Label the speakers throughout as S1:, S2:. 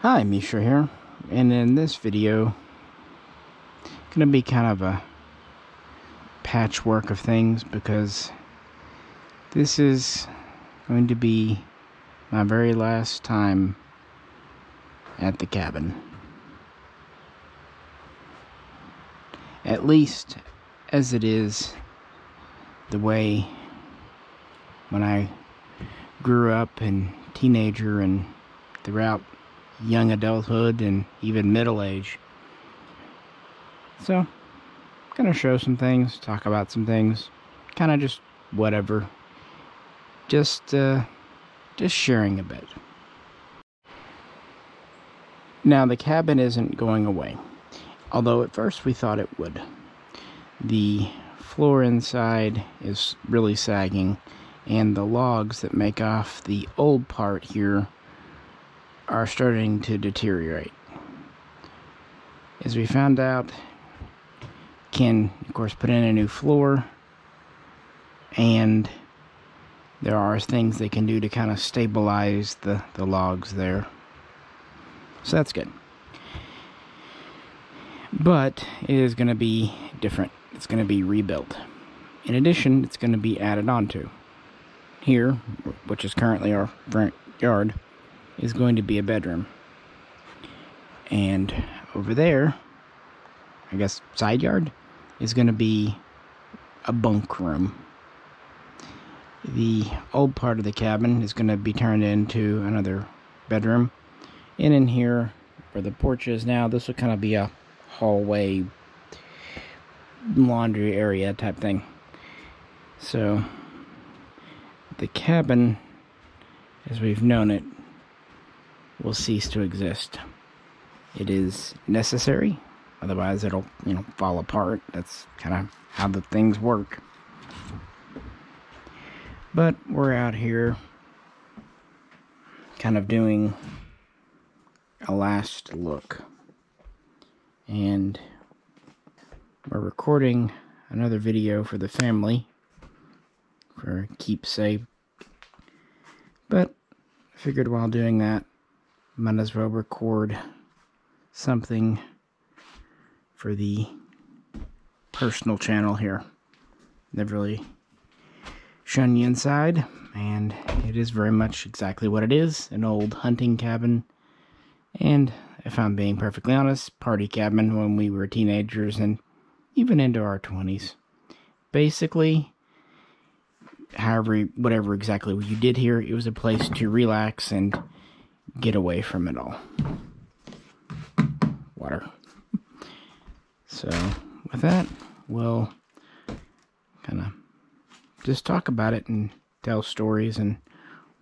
S1: Hi, Misha here, and in this video, gonna be kind of a patchwork of things because this is going to be my very last time at the cabin. At least as it is the way when I grew up and teenager and throughout young adulthood and even middle age. So, gonna show some things, talk about some things, kind of just whatever. Just sharing a bit. Now, the cabin isn't going away, although at first we thought it would. The floor inside is really sagging, and the logs that make off the old part here are starting to deteriorate. As we found out, can of course put in a new floor, and there are things they can do to kind of stabilize the logs there. So that's good. But it is going to be different. It's going to be rebuilt. In addition, it's going to be added onto. Here, which is currently our front yard, is going to be a bedroom. And over there, I guess side yard, is going to be a bunk room. The old part of the cabin is going to be turned into another bedroom. And in here, where the porch is now, this will kind of be a hallway, laundry area type thing. So, the cabin, as we've known it, will cease to exist. It is necessary, otherwise it'll, fall apart. That's kind of how the things work. But we're out here kind of doing a last look. And we're recording another video for the family for keepsake. But I figured while doing that, might as well record something for the personal channel here. Never really shown you inside, and it is very much exactly what it is, an old hunting cabin, and if I'm being perfectly honest, party cabin when we were teenagers and even into our 20s. Basically, whatever exactly you did here, it was a place to relax and get away from it all. Water. So, with that, we'll kind of just talk about it and tell stories and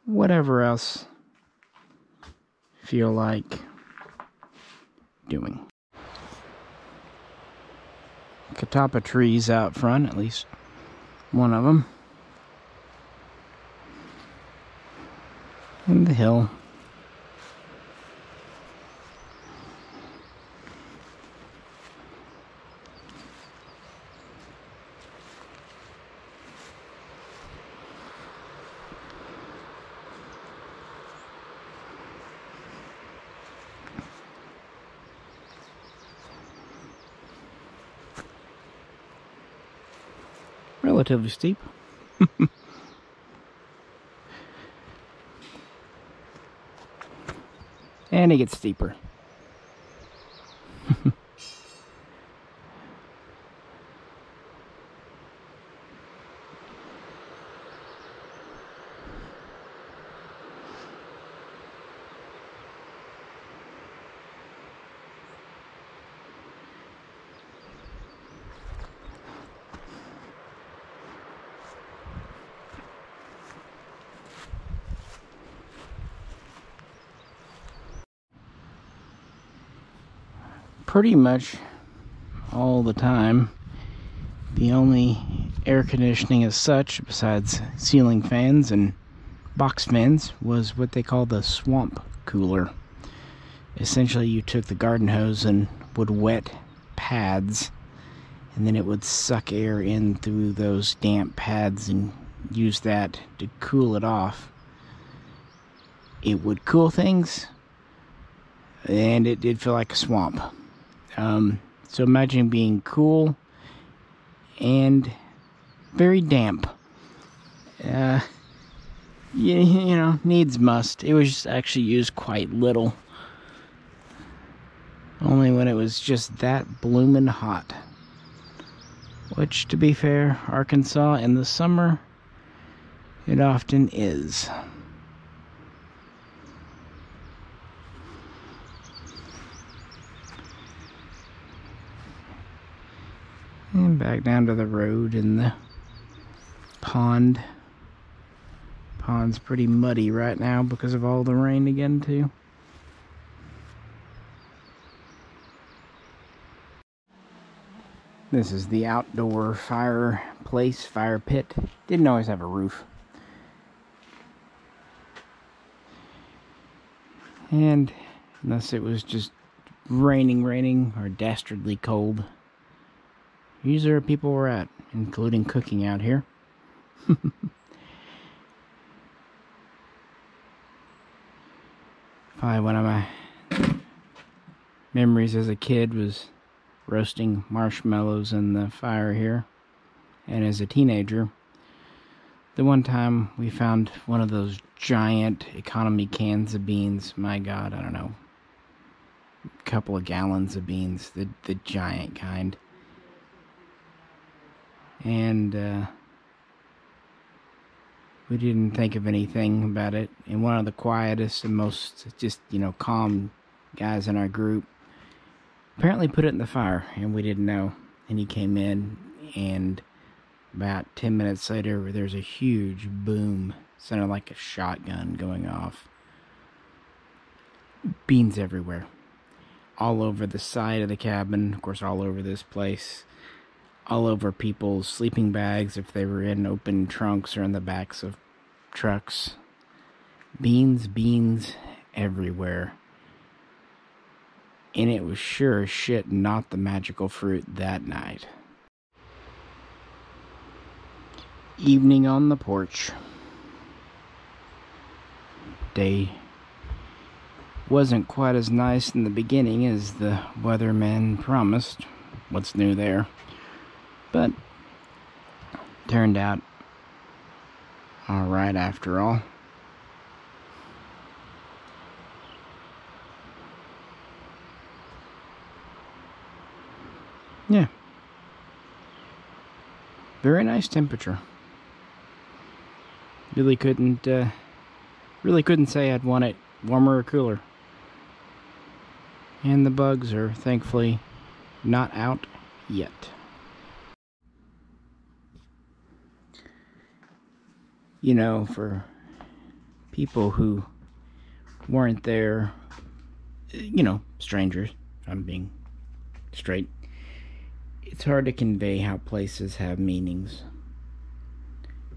S1: whatever else feel like doing. Katapa Trees out front, at least one of them. And the hill. Relatively steep. And it gets steeper. Pretty much all the time, the only air conditioning as such, besides ceiling fans and box fans, was what they call the swamp cooler. Essentially, you took the garden hose and would wet pads, and then it would suck air in through those damp pads and use that to cool it off. It would cool things, and it did feel like a swamp. So imagine being cool and very damp. You know, needs must. It was actually used quite little. Only when it was just that bloomin' hot. Which, to be fair, Arkansas in the summer, it often is. And back down to the road and the pond. Pond's pretty muddy right now because of all the rain again, too. This is the outdoor fireplace, fire pit. Didn't always have a roof. And unless it was just raining or dastardly cold, these are where people were at, including cooking out here. Probably one of my memories as a kid was roasting marshmallows in the fire here. And as a teenager, the one time we found one of those giant economy cans of beans. My God, I don't know, a couple of gallons of beans, the giant kind. And we didn't think of anything about it. And one of the quietest and most just, calm guys in our group apparently put it in the fire, and we didn't know. And he came in, and about 10 minutes later, there's a huge boom. Sounded like a shotgun going off. Beans everywhere. All over the side of the cabin. Of course, all over this place. All over people's sleeping bags if they were in open trunks or in the backs of trucks. Beans everywhere. And it was sure as shit not the magical fruit that night. Evening on the porch. Day wasn't quite as nice in the beginning as the weatherman promised. What's new there? But turned out alright after all. Yeah. Very nice temperature. Really couldn't say I'd want it warmer or cooler. And the bugs are thankfully not out yet. For people who weren't there, strangers, I'm being straight, it's hard to convey how places have meanings.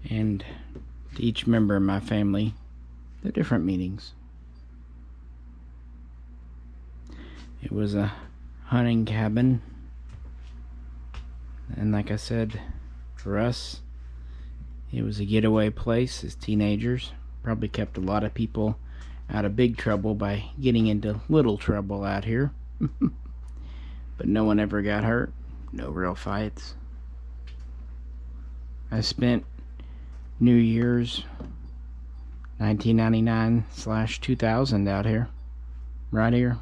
S1: And to each member of my family, they're different meanings. It was a hunting cabin. And like I said, for us, it was a getaway place as teenagers. Probably kept a lot of people out of big trouble by getting into little trouble out here. But no one ever got hurt. No real fights. I spent New Year's 1999/2000 out here. Right here.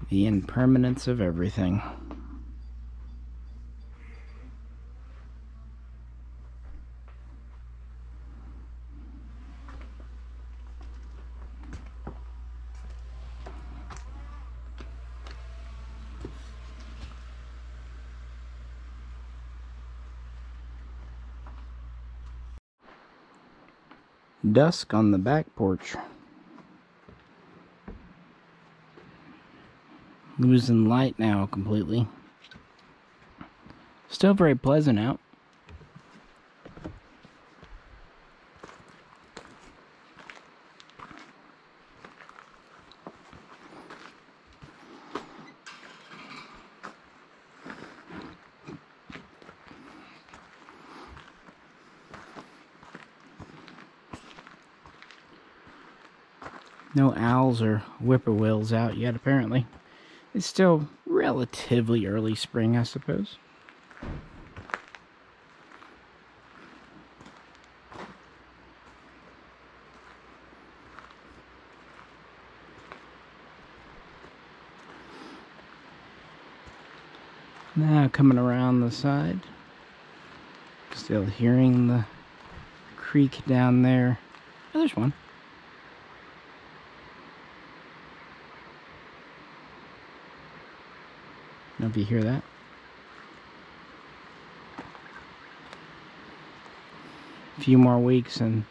S1: The impermanence of everything. Dusk on the back porch. Losing light now completely. Still very pleasant out. No owls or whippoorwills out yet, apparently. It's still relatively early spring, I suppose. Now coming around the side. Still hearing the creek down there. Oh, there's one. I don't know if you hear that. A few more weeks and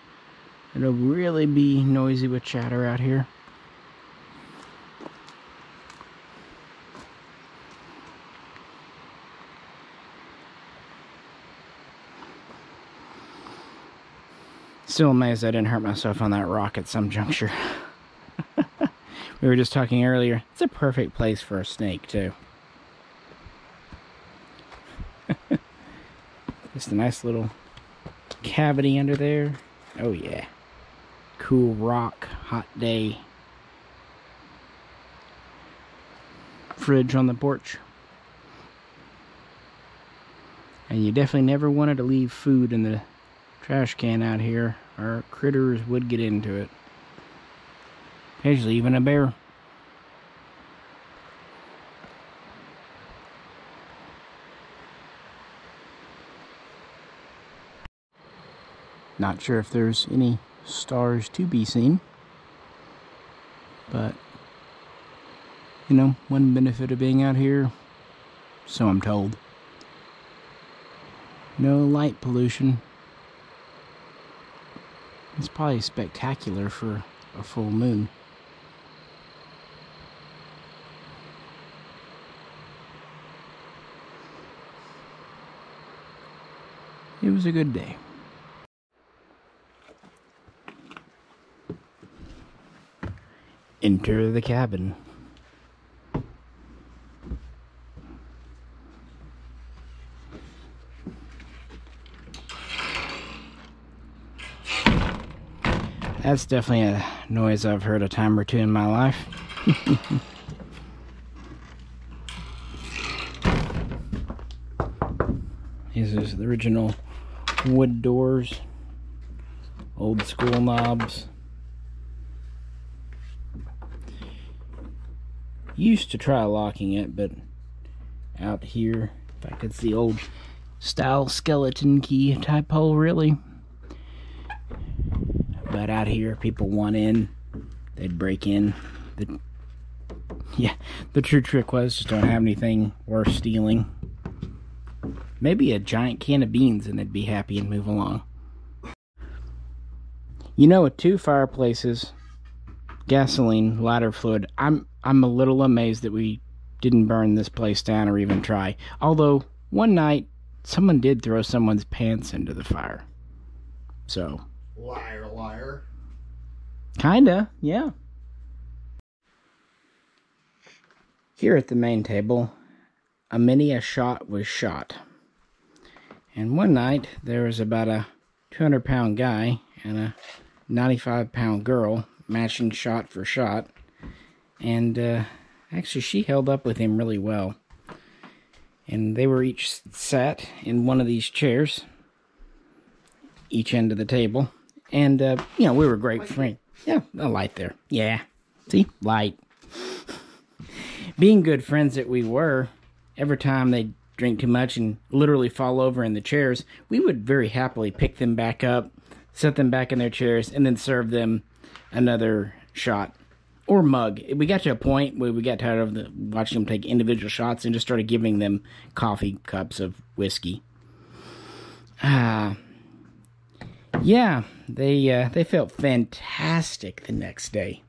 S1: it'll really be noisy with chatter out here. Still amazed I didn't hurt myself on that rock at some juncture. We were just talking earlier. It's a perfect place for a snake, too. Just a nice little cavity under there. Oh, yeah. Cool rock, hot day. Fridge on the porch. And you definitely never wanted to leave food in the trash can out here, or critters would get into it. Occasionally even a bear. Not sure if there's any stars to be seen, but you know, one benefit of being out here, so I'm told, no light pollution. It's probably spectacular for a full moon. It was a good day. Enter the cabin. That's definitely a noise I've heard a time or two in my life. These are the original wood doors, old school knobs. Used to try locking it, but out here, in fact, it's the old style skeleton key type hole, really. But out here, people want in, they'd break in. The true trick was just don't have anything worth stealing. Maybe a giant can of beans and they'd be happy and move along. You know, with 2 fireplaces, gasoline, lighter fluid, I'm a little amazed that we didn't burn this place down or even try. Although, one night, someone did throw someone's pants into the fire. So...
S2: Liar, liar.
S1: Kinda, yeah. Here at the main table, a shot was shot. And one night, there was about a 200-pound guy and a 95-pound girl matching shot for shot. And actually, she held up with him really well. And they were each sat in one of these chairs, each end of the table. And, you know, we were great friends. Yeah, a light there. Yeah. See? Light. Being good friends that we were, every time they'd drink too much and literally fall over in the chairs, we would very happily pick them back up, set them back in their chairs, and then serve them another shot. Or mug. We got to a point where we got tired of watching them take individual shots and just started giving them coffee cups of whiskey. Yeah, they felt fantastic the next day.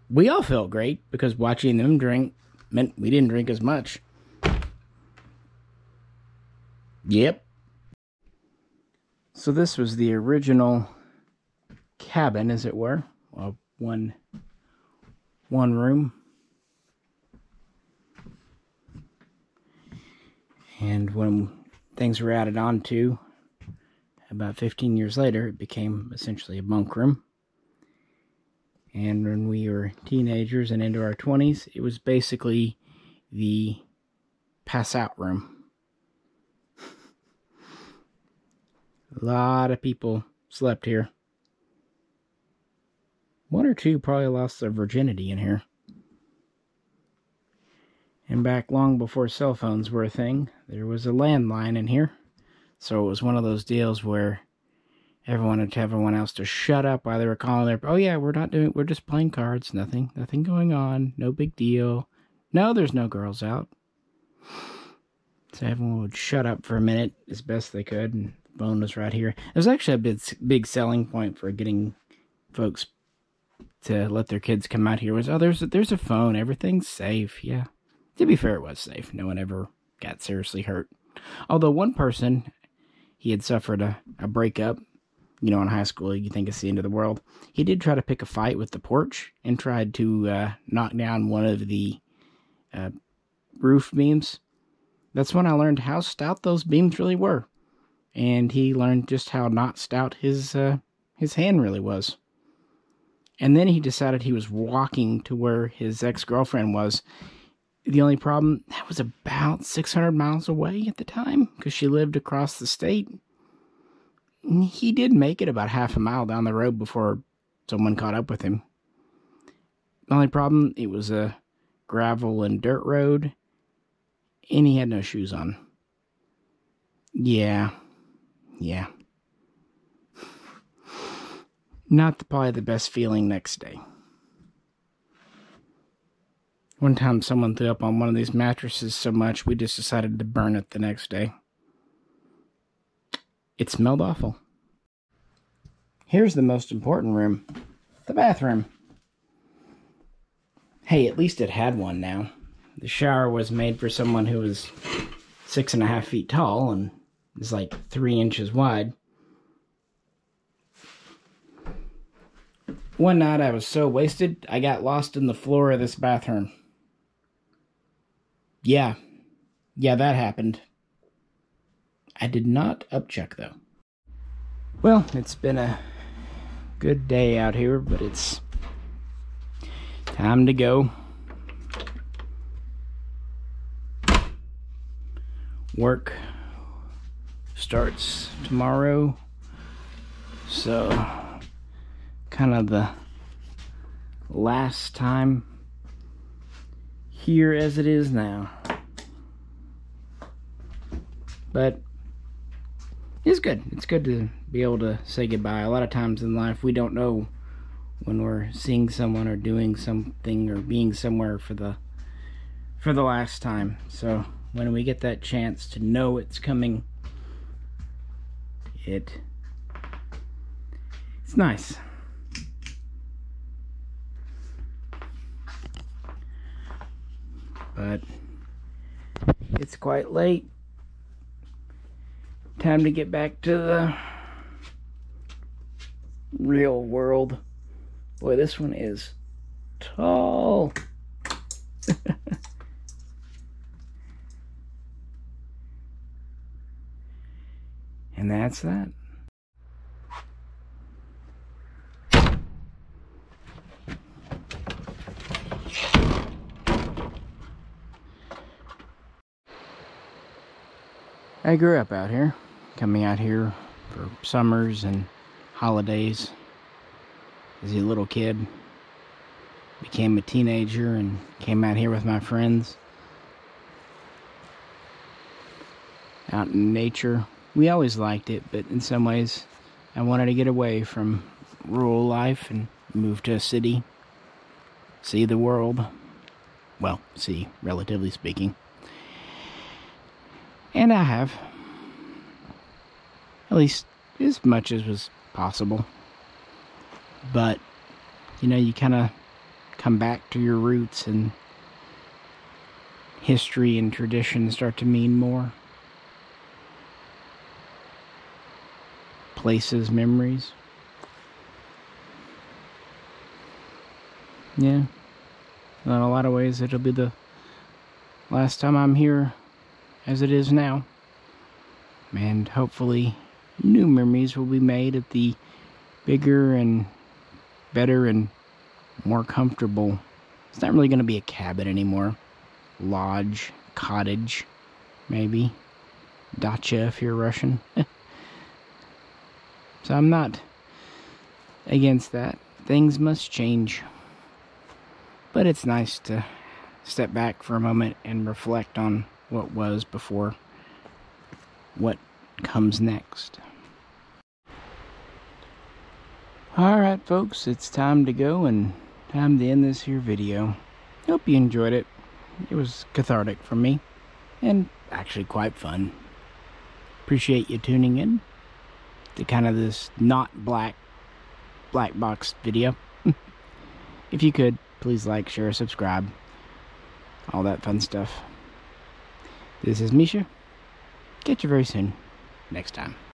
S1: We all felt great because watching them drink meant we didn't drink as much. Yep. So this was the original cabin, as it were. Well, one room. And when things were added on to, about 15 years later, it became essentially a bunk room. And when we were teenagers and into our 20s, it was basically the pass-out room. A lot of people slept here. One or two probably lost their virginity in here. And back long before cell phones were a thing, there was a landline in here. So it was one of those deals where everyone would tell everyone else to shut up while they were calling their, oh yeah, we're just playing cards, nothing going on, no big deal. No, there's no girls out. So everyone would shut up for a minute as best they could, and the phone was right here. It was actually a big selling point for getting folks to let their kids come out here was, oh, there's a phone, everything's safe. Yeah. To be fair, it was safe. No one ever got seriously hurt. Although one person, he had suffered a breakup. You know, in high school, you think it's the end of the world. He did try to pick a fight with the porch and tried to knock down one of the roof beams. That's when I learned how stout those beams really were. And he learned just how not stout his hand really was. And then he decided he was walking to where his ex-girlfriend was. The only problem, that was about 600 miles away at the time, because she lived across the state. He did make it about half a mile down the road before someone caught up with him. The only problem, it was a gravel and dirt road, and he had no shoes on. Yeah. Not probably the best feeling next day. One time someone threw up on one of these mattresses so much we just decided to burn it the next day. It smelled awful. Here's the most important room. The bathroom. Hey, at least it had one now. The shower was made for someone who was 6.5 feet tall and is like 3 inches wide. One night I was so wasted, I got lost in the floor of this bathroom. Yeah, that happened. I did not upchuck, though. Well, it's been a good day out here, but it's time to go. Work starts tomorrow, so kind of the last time here as it is now. But it's good. It's good to be able to say goodbye. A lot of times in life we don't know when we're seeing someone or doing something or being somewhere for the last time. So when we get that chance to know it's coming, it's nice. But it's quite late. Time to get back to the real world. Boy, this one is tall. And that's that. I grew up out here, coming out here for summers and holidays as a little kid. Became a teenager and came out here with my friends. Out in nature. We always liked it, but in some ways I wanted to get away from rural life and move to a city. See the world. Well, see, relatively speaking. And I have. At least as much as was possible. But, you know, you kind of come back to your roots and history and tradition start to mean more. Places, memories. Yeah. In a lot of ways, it'll be the last time I'm here as it is now. And hopefully new memories will be made at the bigger and better and more comfortable. It's not really going to be a cabin anymore. Lodge, cottage, maybe. Dacha if you're Russian. So I'm not against that. Things must change. But it's nice to step back for a moment and reflect on what was before what comes next. Alright folks, it's time to go and time to end this here video. Hope you enjoyed it. It was cathartic for me and actually quite fun. Appreciate you tuning in to kind of this not Blackbox video. If you could, please like, share, subscribe, all that fun stuff. This is Misha. Catch you very soon. Next time.